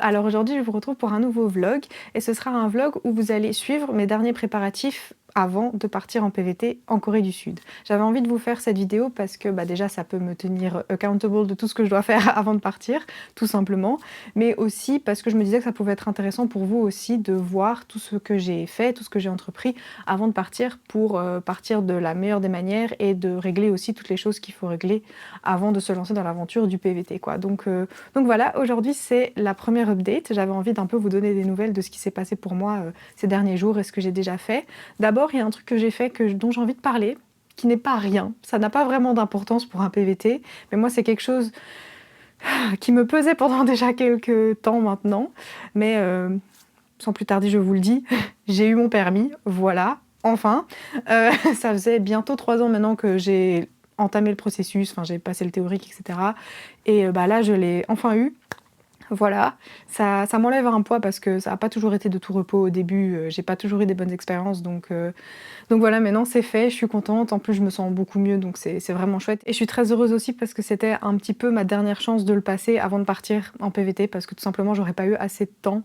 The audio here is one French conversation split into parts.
Alors aujourd'hui, je vous retrouve pour un nouveau vlog et ce sera un vlog où vous allez suivre mes derniers préparatifs avant de partir en PVT en Corée du Sud. J'avais envie de vous faire cette vidéo parce que déjà ça peut me tenir accountable de tout ce que je dois faire avant de partir, tout simplement, mais aussi parce que je me disais que ça pouvait être intéressant pour vous aussi de voir tout ce que j'ai fait, tout ce que j'ai entrepris avant de partir pour partir de la meilleure des manières et de régler aussi toutes les choses qu'il faut régler avant de se lancer dans l'aventure du PVT, quoi. Donc voilà, aujourd'hui c'est la première update. J'avais envie d'un peu vous donner des nouvelles de ce qui s'est passé pour moi ces derniers jours et ce que j'ai déjà fait. D'abord, il y a un truc que j'ai fait dont j'ai envie de parler, qui n'est pas rien. Ça n'a pas vraiment d'importance pour un PVT, mais moi c'est quelque chose qui me pesait pendant déjà quelques temps maintenant. Mais sans plus tarder, je vous le dis, j'ai eu mon permis, voilà, enfin. Ça faisait bientôt 3 ans maintenant que j'ai entamé le processus, enfin j'ai passé le théorique, etc. Et là, je l'ai enfin eu. Voilà, ça m'enlève un poids parce que ça n'a pas toujours été de tout repos au début, j'ai pas toujours eu des bonnes expériences, donc voilà, maintenant c'est fait, je suis contente, en plus je me sens beaucoup mieux, donc c'est vraiment chouette. Et je suis très heureuse aussi parce que c'était un petit peu ma dernière chance de le passer avant de partir en PVT, parce que tout simplement j'aurais pas eu assez de temps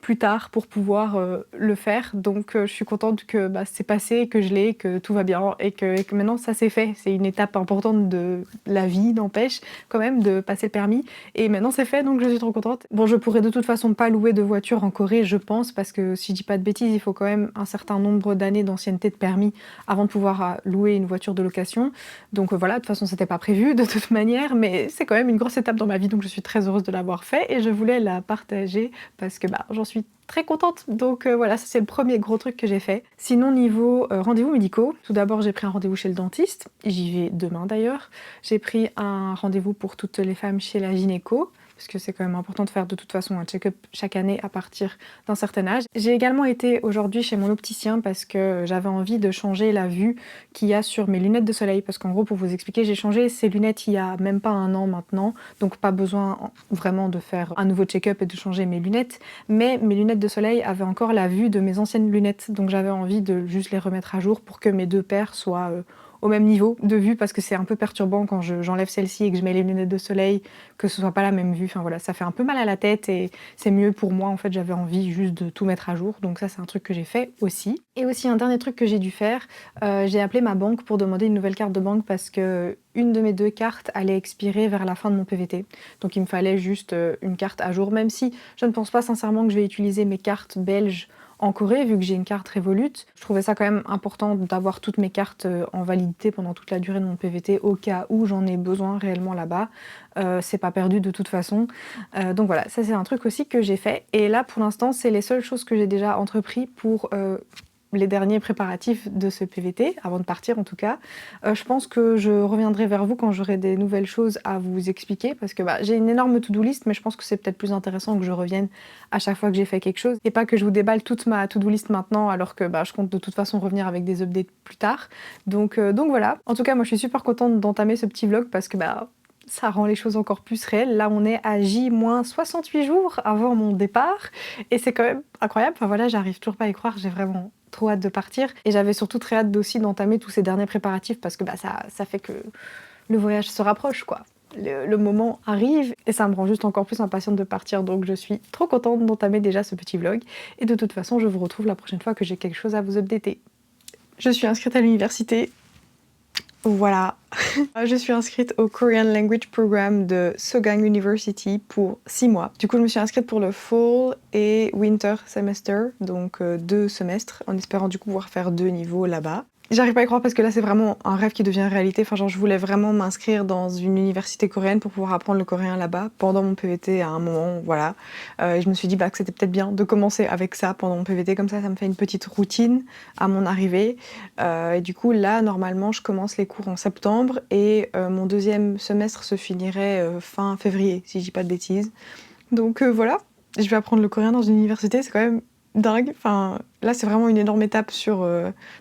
plus tard pour pouvoir le faire, donc je suis contente que c'est passé, que je l'ai, que tout va bien, et que maintenant ça c'est fait. C'est une étape importante de la vie, n'empêche, quand même, de passer le permis, et maintenant c'est fait, donc je suis trop contente. Bon, je pourrais de toute façon pas louer de voiture en Corée, je pense, parce que si je dis pas de bêtises, il faut quand même un certain nombre d'années d'ancienneté de permis avant de pouvoir louer une voiture de location. Donc voilà, de toute façon c'était pas prévu de toute manière, mais c'est quand même une grosse étape dans ma vie, donc je suis très heureuse de l'avoir fait et je voulais la partager parce que j'en suis très contente. Donc voilà, ça c'est le premier gros truc que j'ai fait. Sinon, niveau rendez-vous médicaux, tout d'abord j'ai pris un rendez-vous chez le dentiste, j'y vais demain d'ailleurs. J'ai pris un rendez-vous pour toutes les femmes chez la gynéco, parce que c'est quand même important de faire de toute façon un check-up chaque année à partir d'un certain âge. J'ai également été aujourd'hui chez mon opticien parce que j'avais envie de changer la vue qu'il y a sur mes lunettes de soleil, parce qu'en gros, pour vous expliquer, j'ai changé ces lunettes il y a même pas 1 an maintenant, donc pas besoin vraiment de faire un nouveau check-up et de changer mes lunettes, mais mes lunettes de soleil avaient encore la vue de mes anciennes lunettes, donc j'avais envie de juste les remettre à jour pour que mes 2 paires soient au même niveau de vue, parce que c'est un peu perturbant quand j'enlève celle-ci et que je mets les lunettes de soleil, que ce soit pas la même vue. Enfin voilà, ça fait un peu mal à la tête et c'est mieux pour moi. En fait, j'avais envie juste de tout mettre à jour, donc ça c'est un truc que j'ai fait aussi. Et aussi un dernier truc que j'ai dû faire, j'ai appelé ma banque pour demander une nouvelle carte de banque parce que une de mes 2 cartes allait expirer vers la fin de mon PVT. Donc il me fallait juste une carte à jour, même si je ne pense pas sincèrement que je vais utiliser mes cartes belges en Corée, vu que j'ai une carte Revolut. Je trouvais ça quand même important d'avoir toutes mes cartes en validité pendant toute la durée de mon PVT, au cas où j'en ai besoin réellement là-bas. C'est pas perdu de toute façon. Donc voilà, ça c'est un truc aussi que j'ai fait. Et là, pour l'instant, c'est les seules choses que j'ai déjà entrepris pour les derniers préparatifs de ce PVT, avant de partir en tout cas. Je pense que je reviendrai vers vous quand j'aurai des nouvelles choses à vous expliquer, parce que j'ai une énorme to-do list, mais je pense que c'est peut-être plus intéressant que je revienne à chaque fois que j'ai fait quelque chose, et pas que je vous déballe toute ma to-do list maintenant, alors que je compte de toute façon revenir avec des updates plus tard. Donc voilà. En tout cas, moi je suis super contente d'entamer ce petit vlog, parce que ça rend les choses encore plus réelles. Là, on est à J-68 jours avant mon départ, et c'est quand même incroyable. Enfin voilà, j'arrive toujours pas à y croire, j'ai vraiment trop hâte de partir. Et j'avais surtout très hâte aussi d'entamer tous ces derniers préparatifs, parce que ça fait que le voyage se rapproche, quoi. Le moment arrive et ça me rend juste encore plus impatiente de partir, donc je suis trop contente d'entamer déjà ce petit vlog. Et de toute façon, je vous retrouve la prochaine fois que j'ai quelque chose à vous updater. Je suis inscrite à l'université. Voilà. Je suis inscrite au Korean Language Program de Sogang University pour 6 mois. Du coup, je me suis inscrite pour le Fall et Winter Semester, donc 2 semestres, en espérant du coup pouvoir faire 2 niveaux là-bas. J'arrive pas à y croire parce que là c'est vraiment un rêve qui devient réalité. Enfin genre je voulais vraiment m'inscrire dans une université coréenne pour pouvoir apprendre le coréen là-bas pendant mon PVT à un moment, voilà. Et je me suis dit que c'était peut-être bien de commencer avec ça pendant mon PVT, comme ça me fait une petite routine à mon arrivée. Et du coup là normalement je commence les cours en septembre et mon 2e semestre se finirait fin février si je dis pas de bêtises. Donc voilà, je vais apprendre le coréen dans une université, c'est quand même dingue. Enfin, là, c'est vraiment une énorme étape sur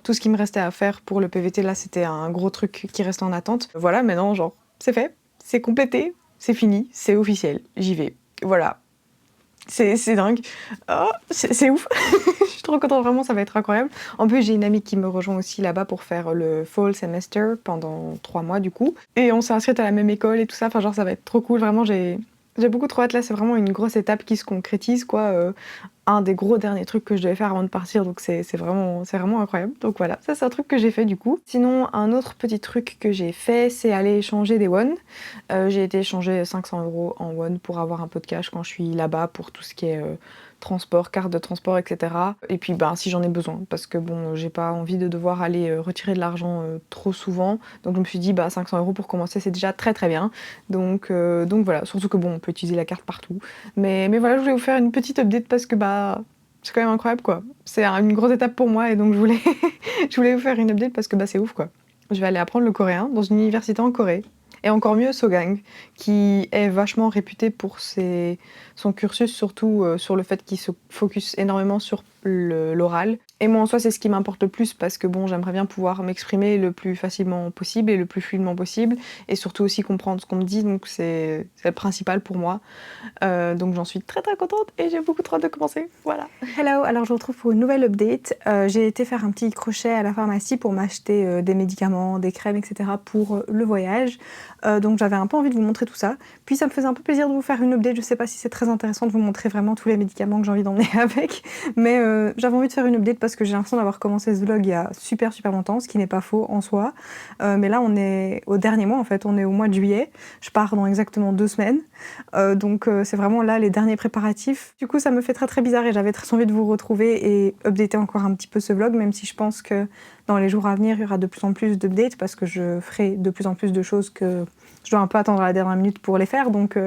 tout ce qui me restait à faire pour le PVT. Là, c'était un gros truc qui restait en attente. Voilà, maintenant, genre, c'est fait, c'est complété, c'est fini, c'est officiel, j'y vais. Voilà. C'est dingue. Oh, c'est ouf. Je suis trop contente, vraiment, ça va être incroyable. En plus, j'ai une amie qui me rejoint aussi là-bas pour faire le fall semester pendant 3 mois, du coup. Et on s'est inscrite à la même école et tout ça. Enfin, genre, ça va être trop cool. Vraiment, j'ai J'ai beaucoup trop hâte là, c'est vraiment une grosse étape qui se concrétise quoi, un des gros derniers trucs que je devais faire avant de partir donc c'est vraiment incroyable. Donc voilà, ça c'est un truc que j'ai fait du coup. Sinon un autre petit truc que j'ai fait, c'est aller échanger des won. J'ai été échanger 500 € en won pour avoir un peu de cash quand je suis là-bas pour tout ce qui est, transport, carte de transport et cetera. Et puis ben, si j'en ai besoin parce que bon, j'ai pas envie de devoir aller, retirer de l'argent, trop souvent. Donc je me suis dit: «Bah 500 € pour commencer, c'est déjà très, très bien». Donc voilà, surtout que bon, on peut utiliser la carte partout. Mais voilà, je voulais vous faire une petite update parce que, bah, c'est quand même incroyable quoi. C'est une grosse étape pour moi et donc je voulais je voulais vous faire une update parce que, bah, c'est ouf quoi. Je vais aller apprendre le coréen dans une université en Corée et encore mieux Sogang, qui est vachement réputé pour son cursus, surtout, sur le fait qu'il se focus énormément sur l'oral. Et moi en soi, c'est ce qui m'importe le plus parce que bon, j'aimerais bien pouvoir m'exprimer le plus facilement possible et le plus fluidement possible et surtout aussi comprendre ce qu'on me dit, donc c'est le principal pour moi. Donc j'en suis très très contente et j'ai beaucoup trop hâte de commencer, voilà. Hello, alors je vous retrouve pour une nouvelle update. J'ai été faire un petit crochet à la pharmacie pour m'acheter des médicaments, des crèmes, etc. pour le voyage. Donc j'avais un peu envie de vous montrer tout ça. Puis ça me faisait un peu plaisir de vous faire une update. Je sais pas si c'est très intéressant de vous montrer vraiment tous les médicaments que j'ai envie d'emmener avec, mais j'avais envie de faire une update parce que j'ai l'impression d'avoir commencé ce vlog il y a super longtemps, ce qui n'est pas faux en soi. Mais là on est au dernier mois en fait, on est au mois de juillet. Je pars dans exactement 2 semaines. Donc c'est vraiment là les derniers préparatifs. Du coup ça me fait très très bizarre et j'avais très envie de vous retrouver et updater encore un petit peu ce vlog, même si je pense que dans les jours à venir il y aura de plus en plus d'updates parce que je ferai de plus en plus de choses que je dois un peu attendre à la dernière minute pour les faire. Donc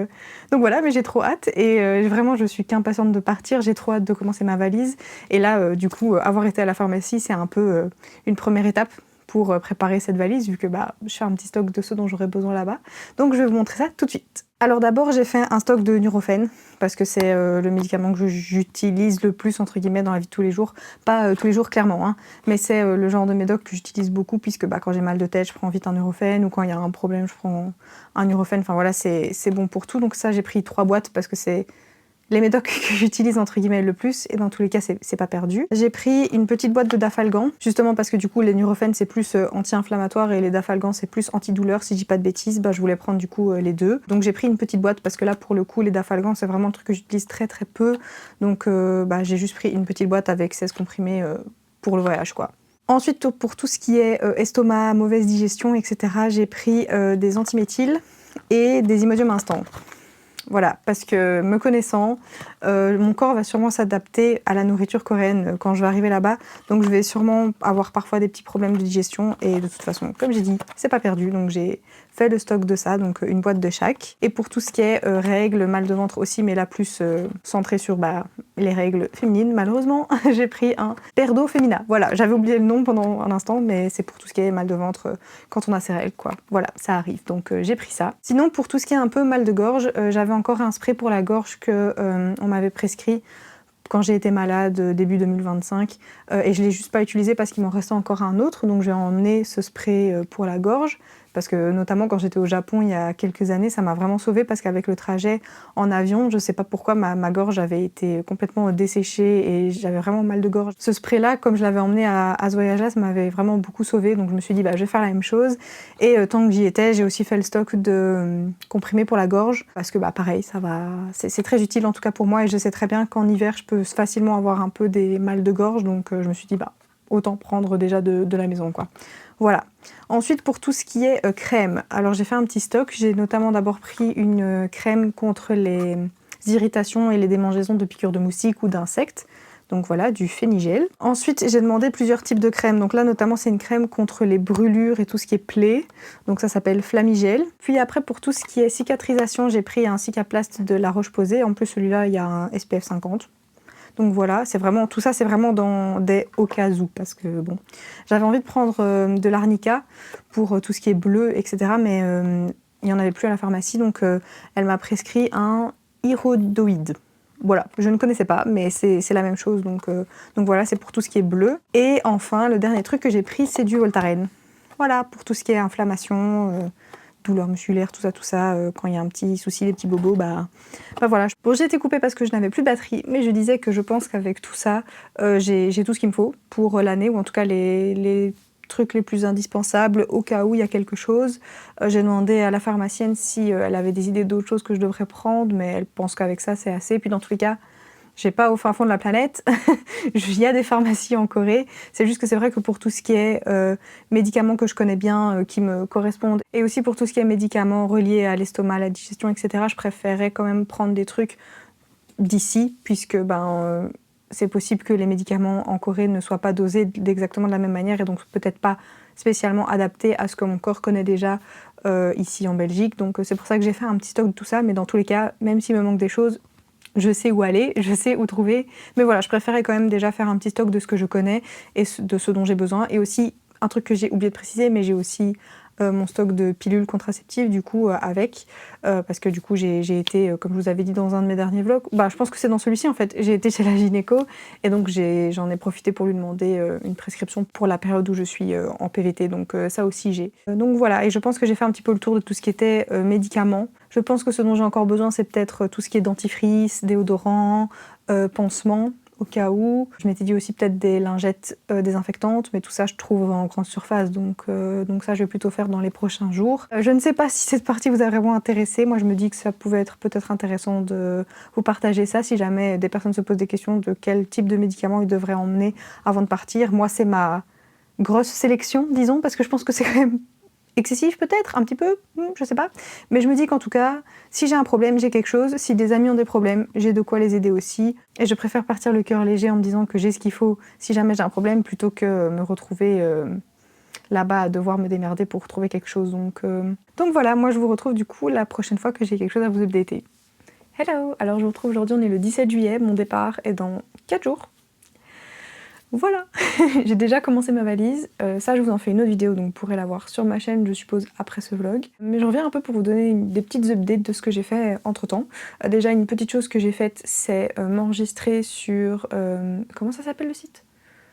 voilà, mais j'ai trop hâte et vraiment je suis qu'impatiente de partir, j'ai trop hâte de commencer ma valise. Et là du coup avoir été à la pharmacie c'est un peu une première étape pour préparer cette valise vu que bah, je fais un petit stock de ce dont j'aurai besoin là-bas. Donc je vais vous montrer ça tout de suite. Alors d'abord j'ai fait un stock de Nurofen parce que c'est le médicament que j'utilise le plus entre guillemets dans la vie de tous les jours. Pas tous les jours clairement, hein, mais c'est le genre de médoc que j'utilise beaucoup puisque bah, quand j'ai mal de tête je prends vite un Nurofen ou quand il y a un problème je prends un Nurofen. Enfin voilà, c'est bon pour tout. Donc ça j'ai pris 3 boîtes parce que c'est les médocs que j'utilise entre guillemets le plus et dans tous les cas c'est pas perdu. J'ai pris une petite boîte de Dafalgan justement parce que du coup les Nurofen c'est plus anti-inflammatoire et les Dafalgan c'est plus antidouleur si je dis pas de bêtises, bah je voulais prendre du coup les deux. Donc j'ai pris une petite boîte parce que là pour le coup les Dafalgan c'est vraiment le truc que j'utilise très très peu. Donc bah j'ai juste pris une petite boîte avec 16 comprimés pour le voyage quoi. Ensuite pour tout ce qui est estomac, mauvaise digestion etc. j'ai pris des antiméthyl et des Imodium instant. Voilà, parce que me connaissant, mon corps va sûrement s'adapter à la nourriture coréenne quand je vais arriver là-bas. Donc je vais sûrement avoir parfois des petits problèmes de digestion. Et de toute façon, comme j'ai dit, c'est pas perdu. Donc j'ai fait le stock de ça, donc une boîte de chaque. Et pour tout ce qui est règles, mal de ventre aussi, mais là plus centré sur les règles féminines, malheureusement, j'ai pris un Perdo Femina. Voilà, j'avais oublié le nom pendant un instant, mais c'est pour tout ce qui est mal de ventre quand on a ses règles, quoi. Voilà, ça arrive. Donc j'ai pris ça. Sinon, pour tout ce qui est un peu mal de gorge, j'avais encore un spray pour la gorge que on m'avait prescrit quand j'ai été malade début 2025 et je l'ai juste pas utilisé parce qu'il m'en restait encore un autre, donc j'ai emmené ce spray pour la gorge parce que notamment quand j'étais au Japon il y a quelques années ça m'a vraiment sauvée parce qu'avec le trajet en avion je sais pas pourquoi ma gorge avait été complètement desséchée et j'avais vraiment mal de gorge. Ce spray là comme je l'avais emmené à ce voyage là ça m'avait vraiment beaucoup sauvée, donc je me suis dit bah je vais faire la même chose et tant que j'y étais j'ai aussi fait le stock de comprimés pour la gorge parce que bah pareil ça va, c'est très utile en tout cas pour moi et je sais très bien qu'en hiver je peux facilement avoir un peu des mal de gorge, donc je me suis dit bah autant prendre déjà de la maison quoi. Voilà. Ensuite pour tout ce qui est crème, alors j'ai fait un petit stock, j'ai notamment d'abord pris une crème contre les irritations et les démangeaisons de piqûres de moustiques ou d'insectes. Donc voilà, du Phénigel. Ensuite, j'ai demandé plusieurs types de crèmes. Donc là, notamment, c'est une crème contre les brûlures et tout ce qui est plaies. Donc ça s'appelle Flamigel. Puis après, pour tout ce qui est cicatrisation, j'ai pris un Cicaplast de La Roche-Posay. En plus, celui-là, il y a un SPF 50. Donc voilà, c'est vraiment tout ça, c'est vraiment dans des au cas où parce que bon, j'avais envie de prendre de l'arnica pour tout ce qui est bleu, etc. Mais il n'y en avait plus à la pharmacie, donc elle m'a prescrit un iridoïde. Voilà, je ne connaissais pas, mais c'est la même chose, donc voilà, c'est pour tout ce qui est bleu. Et enfin, le dernier truc que j'ai pris, c'est du Voltaren. Voilà, pour tout ce qui est inflammation, douleurs musculaires, tout ça, quand il y a un petit souci, les petits bobos, bah voilà. Bon, j'ai été coupée parce que je n'avais plus de batterie, mais je disais que je pense qu'avec tout ça, j'ai tout ce qu'il me faut pour l'année, ou en tout cas les trucs les plus indispensables au cas où il y a quelque chose. J'ai demandé à la pharmacienne si elle avait des idées d'autres choses que je devrais prendre, mais elle pense qu'avec ça c'est assez. Puis dans tous les cas, j'ai pas au fin fond de la planète. Il y a des pharmacies en Corée. C'est juste que c'est vrai que pour tout ce qui est médicaments que je connais bien, qui me correspondent, et aussi pour tout ce qui est médicaments reliés à l'estomac, à la digestion, etc., je préférais quand même prendre des trucs d'ici, puisque c'est possible que les médicaments en Corée ne soient pas dosés exactement de la même manière et donc peut-être pas spécialement adaptés à ce que mon corps connaît déjà ici en Belgique. Donc c'est pour ça que j'ai fait un petit stock de tout ça, mais dans tous les cas, même s'il me manque des choses, je sais où aller, je sais où trouver. Mais voilà, je préférais quand même déjà faire un petit stock de ce que je connais et de ce dont j'ai besoin. Et aussi, un truc que j'ai oublié de préciser, mais j'ai aussi mon stock de pilules contraceptives du coup avec parce que du coup j'ai été comme je vous avais dit dans un de mes derniers vlogs, je pense que c'est dans celui-ci en fait, j'ai été chez la gynéco et donc j'en ai profité pour lui demander une prescription pour la période où je suis en PVT, donc ça aussi j'ai. Donc voilà, et je pense que j'ai fait un petit peu le tour de tout ce qui était médicaments. Je pense que ce dont j'ai encore besoin c'est peut-être tout ce qui est dentifrice, déodorant, pansement au cas où. Je m'étais dit aussi peut-être des lingettes désinfectantes, mais tout ça je trouve en grande surface, donc ça je vais plutôt faire dans les prochains jours. Je ne sais pas si cette partie vous a vraiment intéressé, moi je me dis que ça pouvait être peut-être intéressant de vous partager ça si jamais des personnes se posent des questions de quel type de médicaments ils devraient emmener avant de partir. Moi c'est ma grosse sélection, disons, parce que je pense que c'est quand même excessif peut-être, un petit peu, je sais pas. Mais je me dis qu'en tout cas, si j'ai un problème, j'ai quelque chose. Si des amis ont des problèmes, j'ai de quoi les aider aussi. Et je préfère partir le cœur léger en me disant que j'ai ce qu'il faut si jamais j'ai un problème, plutôt que me retrouver là-bas à devoir me démerder pour trouver quelque chose. Donc voilà, moi je vous retrouve du coup la prochaine fois que j'ai quelque chose à vous updater. Hello! Alors je vous retrouve aujourd'hui, on est le 17 juillet, mon départ est dans 4 jours. Voilà, j'ai déjà commencé ma valise, ça je vous en fais une autre vidéo donc vous pourrez la voir sur ma chaîne je suppose après ce vlog. Mais je reviens un peu pour vous donner des petites updates de ce que j'ai fait entre temps. Déjà une petite chose que j'ai faite c'est m'enregistrer sur... comment ça s'appelle le site?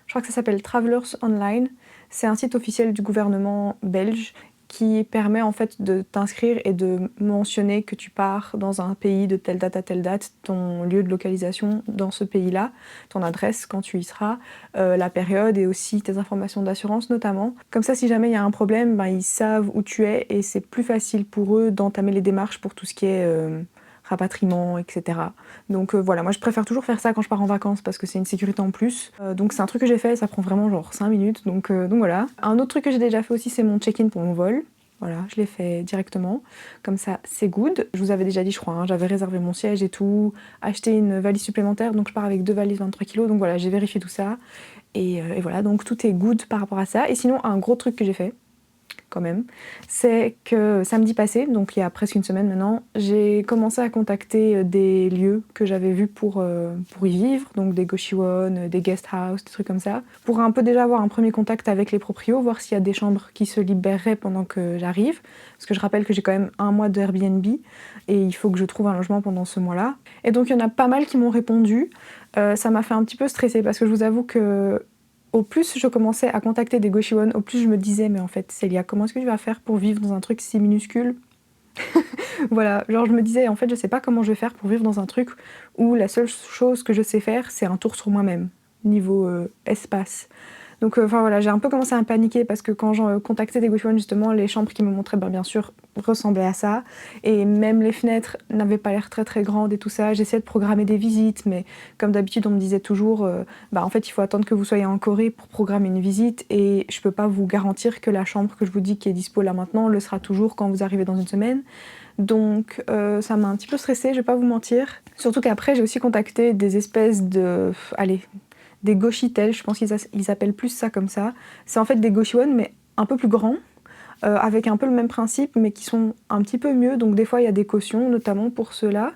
Je crois que ça s'appelle Travelers Online, c'est un site officiel du gouvernement belge qui permet en fait de t'inscrire et de mentionner que tu pars dans un pays de telle date à telle date, ton lieu de localisation dans ce pays-là, ton adresse quand tu y seras, la période et aussi tes informations d'assurance notamment. Comme ça, si jamais il y a un problème, ils savent où tu es et c'est plus facile pour eux d'entamer les démarches pour tout ce qui est rapatriement, etc. Donc voilà, moi je préfère toujours faire ça quand je pars en vacances parce que c'est une sécurité en plus. Donc c'est un truc que j'ai fait, ça prend vraiment genre 5 minutes, donc voilà. Un autre truc que j'ai déjà fait aussi c'est mon check-in pour mon vol. Voilà, je l'ai fait directement, comme ça c'est good. Je vous avais déjà dit je crois, j'avais réservé mon siège et tout, acheté une valise supplémentaire, donc je pars avec 2 valises 23 kg, donc voilà, j'ai vérifié tout ça. Et voilà, donc tout est good par rapport à ça. Et sinon, un gros truc que j'ai fait, quand même, c'est que samedi passé, donc il y a presque une semaine maintenant, j'ai commencé à contacter des lieux que j'avais vus pour y vivre, donc des goshiwon, des guest house, des trucs comme ça, pour un peu déjà avoir un premier contact avec les proprios, voir s'il y a des chambres qui se libéreraient pendant que j'arrive, parce que je rappelle que j'ai quand même un mois de Airbnb et il faut que je trouve un logement pendant ce mois-là. Et donc il y en a pas mal qui m'ont répondu, ça m'a fait un petit peu stresser parce que je vous avoue que au plus je commençais à contacter des goshiwon, au plus je me disais mais en fait Célia, comment est-ce que tu vas faire pour vivre dans un truc si minuscule? Voilà, genre je me disais en fait je sais pas comment je vais faire pour vivre dans un truc où la seule chose que je sais faire c'est un tour sur moi-même, niveau espace. Donc enfin voilà, j'ai un peu commencé à paniquer parce que quand j'ai contacté des goshiwon justement, les chambres qui me montraient bien sûr ressemblaient à ça. Et même les fenêtres n'avaient pas l'air très très grandes et tout ça. J'essayais de programmer des visites, mais comme d'habitude on me disait toujours en fait il faut attendre que vous soyez en Corée pour programmer une visite et je peux pas vous garantir que la chambre que je vous dis qui est dispo là maintenant le sera toujours quand vous arrivez dans une semaine. Donc ça m'a un petit peu stressée, je vais pas vous mentir. Surtout qu'après j'ai aussi contacté des espèces de... allez... des goshitel, je pense qu'ils appellent plus ça comme ça. C'est en fait des goshiwon mais un peu plus grands, avec un peu le même principe mais qui sont un petit peu mieux. Donc des fois il y a des cautions notamment pour ceux-là,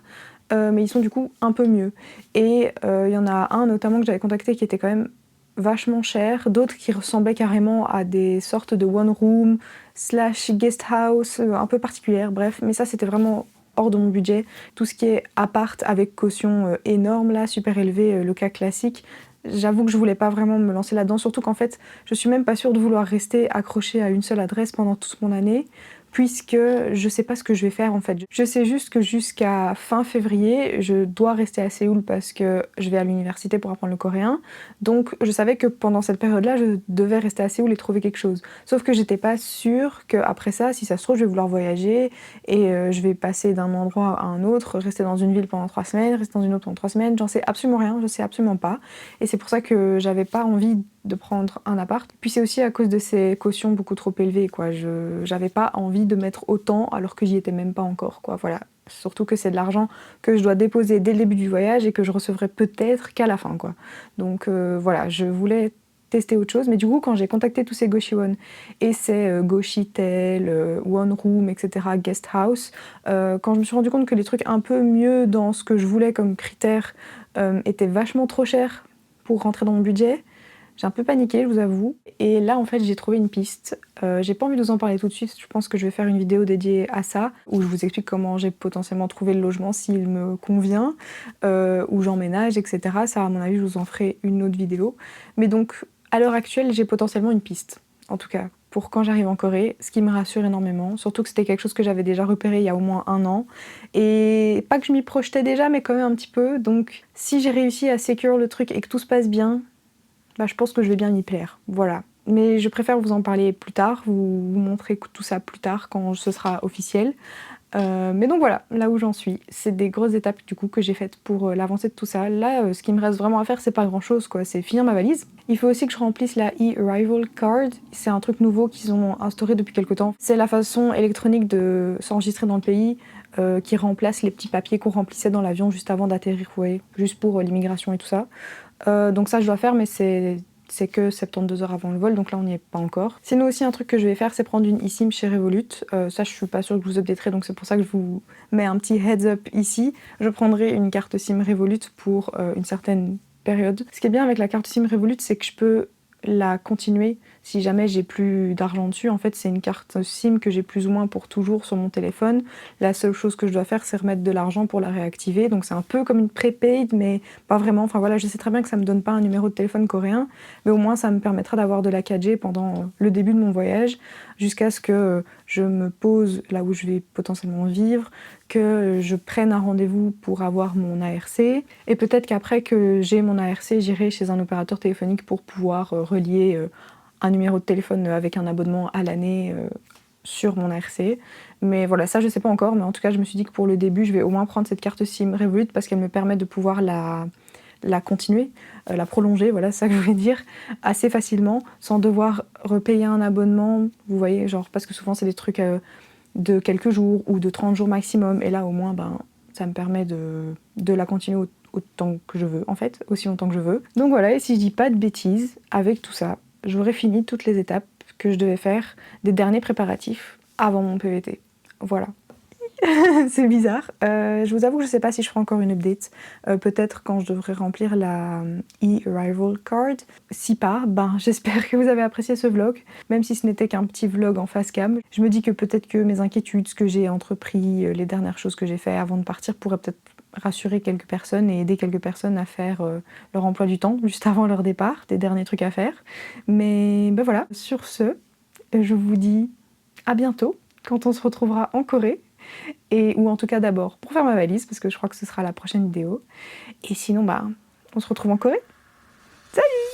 mais ils sont du coup un peu mieux. Et il y en a un notamment que j'avais contacté qui était quand même vachement cher, d'autres qui ressemblaient carrément à des sortes de one room slash guest house un peu particulières, bref. Mais ça c'était vraiment hors de mon budget. Tout ce qui est appart avec caution énorme là, super élevé, le cas classique, j'avoue que je voulais pas vraiment me lancer là-dedans, surtout qu'en fait je suis même pas sûre de vouloir rester accrochée à une seule adresse pendant toute mon année, puisque je sais pas ce que je vais faire en fait. Je sais juste que jusqu'à fin février, je dois rester à Séoul parce que je vais à l'université pour apprendre le coréen. Donc je savais que pendant cette période-là, je devais rester à Séoul et trouver quelque chose. Sauf que j'étais pas sûre qu'après ça, si ça se trouve, je vais vouloir voyager et je vais passer d'un endroit à un autre, rester dans une ville pendant 3 semaines, rester dans une autre pendant 3 semaines. J'en sais absolument rien, je sais absolument pas. Et c'est pour ça que j'avais pas envie de prendre un appart. Puis c'est aussi à cause de ces cautions beaucoup trop élevées, quoi. J'avais pas envie de mettre autant alors que j'y étais même pas encore, quoi. Voilà. Surtout que c'est de l'argent que je dois déposer dès le début du voyage et que je recevrai peut-être qu'à la fin, quoi. Donc voilà, je voulais tester autre chose, mais du coup quand j'ai contacté tous ces Goshiwon et ces Goshitel, One Room, etc., Guest House, quand je me suis rendu compte que les trucs un peu mieux dans ce que je voulais comme critères étaient vachement trop chers pour rentrer dans mon budget, j'ai un peu paniqué, je vous avoue. Et là, en fait, j'ai trouvé une piste. J'ai pas envie de vous en parler tout de suite. Je pense que je vais faire une vidéo dédiée à ça, où je vous explique comment j'ai potentiellement trouvé le logement s'il me convient, où j'emménage, etc. Ça, à mon avis, je vous en ferai une autre vidéo. Mais donc, à l'heure actuelle, j'ai potentiellement une piste. En tout cas, pour quand j'arrive en Corée, ce qui me rassure énormément. Surtout que c'était quelque chose que j'avais déjà repéré il y a au moins 1 an. Et pas que je m'y projetais déjà, mais quand même un petit peu. Donc, si j'ai réussi à secure le truc et que tout se passe bien, bah, je pense que je vais bien y plaire, voilà. Mais je préfère vous en parler plus tard, vous montrer tout ça plus tard quand ce sera officiel. Mais donc voilà, là où j'en suis. C'est des grosses étapes du coup que j'ai faites pour l'avancée de tout ça. Là, ce qui me reste vraiment à faire, c'est pas grand chose quoi, c'est finir ma valise. Il faut aussi que je remplisse la e-arrival card. C'est un truc nouveau qu'ils ont instauré depuis quelque temps. C'est la façon électronique de s'enregistrer dans le pays qui remplace les petits papiers qu'on remplissait dans l'avion juste avant d'atterrir, vous voyez, juste pour l'immigration et tout ça. Donc ça je dois faire, mais c'est que 72 heures avant le vol, donc là on n'y est pas encore. Sinon aussi un truc que je vais faire, c'est prendre une eSIM chez Revolut. Ça je suis pas sûre que je vous updaterai, donc c'est pour ça que je vous mets un petit heads up ici. Je prendrai une carte SIM Revolut pour une certaine période. Ce qui est bien avec la carte SIM Revolut, c'est que je peux la continuer si jamais j'ai plus d'argent dessus. En fait c'est une carte SIM que j'ai plus ou moins pour toujours sur mon téléphone. La seule chose que je dois faire c'est remettre de l'argent pour la réactiver, donc c'est un peu comme une prépaid mais pas vraiment. Enfin voilà, je sais très bien que ça me donne pas un numéro de téléphone coréen, mais au moins ça me permettra d'avoir de la 4G pendant le début de mon voyage jusqu'à ce que je me pose là où je vais potentiellement vivre, que je prenne un rendez-vous pour avoir mon ARC, et peut-être qu'après que j'ai mon ARC, j'irai chez un opérateur téléphonique pour pouvoir relier un numéro de téléphone avec un abonnement à l'année sur mon ARC. Mais voilà, ça je sais pas encore, mais en tout cas je me suis dit que pour le début je vais au moins prendre cette carte SIM Revolut parce qu'elle me permet de pouvoir la continuer, la prolonger, voilà ça que je voulais dire, assez facilement, sans devoir repayer un abonnement, vous voyez, genre parce que souvent c'est des trucs de quelques jours ou de 30 jours maximum, et là au moins ben, ça me permet de la continuer autant que je veux, en fait, aussi longtemps que je veux. Donc voilà, et si je dis pas de bêtises, avec tout ça, j'aurais fini toutes les étapes que je devais faire des derniers préparatifs avant mon PVT. Voilà. C'est bizarre. Je vous avoue que je sais pas si je ferai encore une update. Peut-être quand je devrais remplir la e-arrival card. Si pas, ben j'espère que vous avez apprécié ce vlog, même si ce n'était qu'un petit vlog en face cam. Je me dis que peut-être que mes inquiétudes, ce que j'ai entrepris, les dernières choses que j'ai fait avant de partir pourraient peut-être rassurer quelques personnes et aider quelques personnes à faire leur emploi du temps juste avant leur départ, des derniers trucs à faire. Mais ben voilà, sur ce, je vous dis à bientôt quand on se retrouvera en Corée. Ou en tout cas d'abord pour faire ma valise parce que je crois que ce sera la prochaine vidéo, et sinon bah on se retrouve en Corée. Salut!